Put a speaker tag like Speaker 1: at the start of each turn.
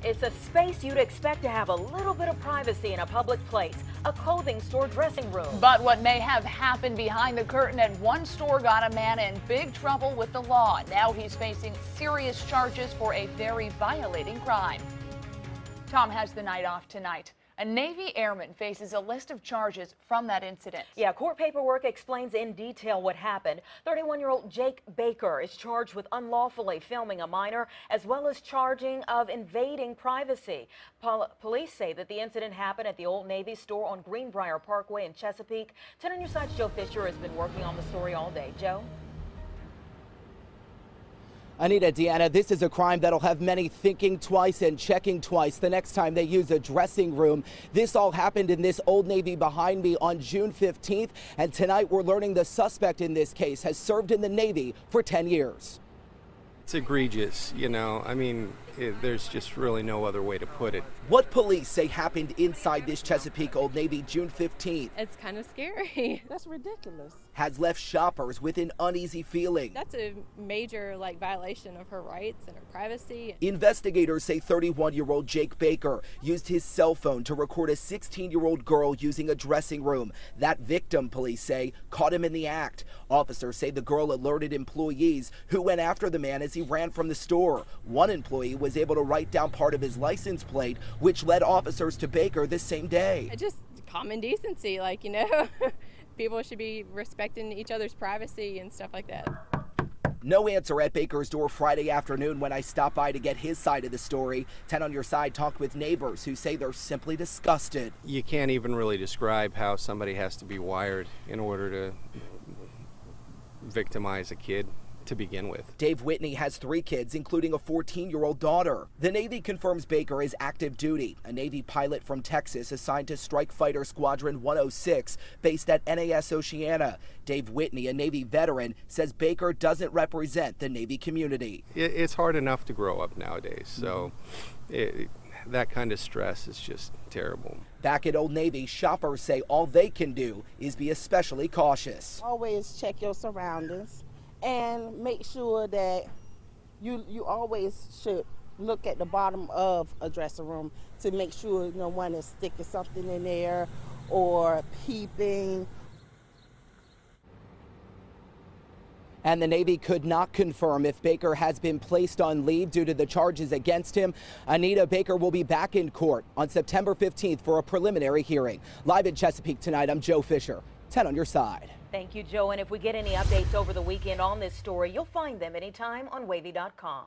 Speaker 1: It's a space you'd expect to have a little bit of privacy in a public place, a clothing store dressing room.
Speaker 2: But what may have happened behind the curtain at one store got a man in big trouble with the law. Now he's facing serious charges for a very violating crime. Tom has the night off tonight. A Navy airman faces a list of charges from that incident.
Speaker 1: Yeah, court paperwork explains in detail what happened. 31-year-old Jake Baker is charged with unlawfully filming a minor, as well as charging of invading privacy. Police say that the incident happened at the Old Navy store on Greenbrier Parkway in Chesapeake. 10 on your side's Joe Fisher has been working on the story all day. Joe?
Speaker 3: Anita, Deanna, this is a crime that'll have many thinking twice and checking twice the next time they use a dressing room. This all happened in this Old Navy behind me on June 15th, and tonight we're learning the suspect in this case has served in the Navy for 10 years.
Speaker 4: It's egregious, you know. I mean, there's just really no other way to put it.
Speaker 3: What police say happened inside this Chesapeake Old Navy June 15th
Speaker 5: It's kind of scary.
Speaker 6: That's ridiculous.
Speaker 3: has left shoppers with an uneasy feeling.
Speaker 5: That's a major violation of her rights and her privacy.
Speaker 3: Investigators say 31-year-old Jake Baker used his cell phone to record a 16-year-old girl using a dressing room. That victim, police say, caught him in the act. Officers say the girl alerted employees who went after the man as he ran from the store. One employee was able to write down part of his license plate, which led officers to Baker the same day.
Speaker 5: Just common decency, people should be respecting each other's privacy and stuff like that.
Speaker 3: No answer at Baker's door Friday afternoon when I stopped by to get his side of the story. 10 on your side talked with neighbors who say they're simply disgusted.
Speaker 4: You can't even really describe how somebody has to be wired in order to victimize a kid to begin with.
Speaker 3: Dave Whitney has 3 kids, including a 14-year-old daughter. The Navy confirms Baker is active duty, a Navy pilot from Texas assigned to Strike Fighter Squadron 106, based at NAS Oceana. Dave Whitney, a Navy veteran, says Baker doesn't represent the Navy community.
Speaker 4: It's hard enough to grow up nowadays, so that kind of stress is just terrible.
Speaker 3: Back at Old Navy, shoppers say all they can do is be especially cautious.
Speaker 6: Always check your surroundings and make sure that you always should look at the bottom of a dressing room to make sure no one is sticking something in there or peeping.
Speaker 3: And the Navy could not confirm if Baker has been placed on leave due to the charges against him. Anita, Baker will be back in court on September 15th for a preliminary hearing. Live in Chesapeake tonight, I'm Joe Fisher, 10 on your side.
Speaker 1: Thank you, Joe. And if we get any updates over the weekend on this story, you'll find them anytime on wavy.com.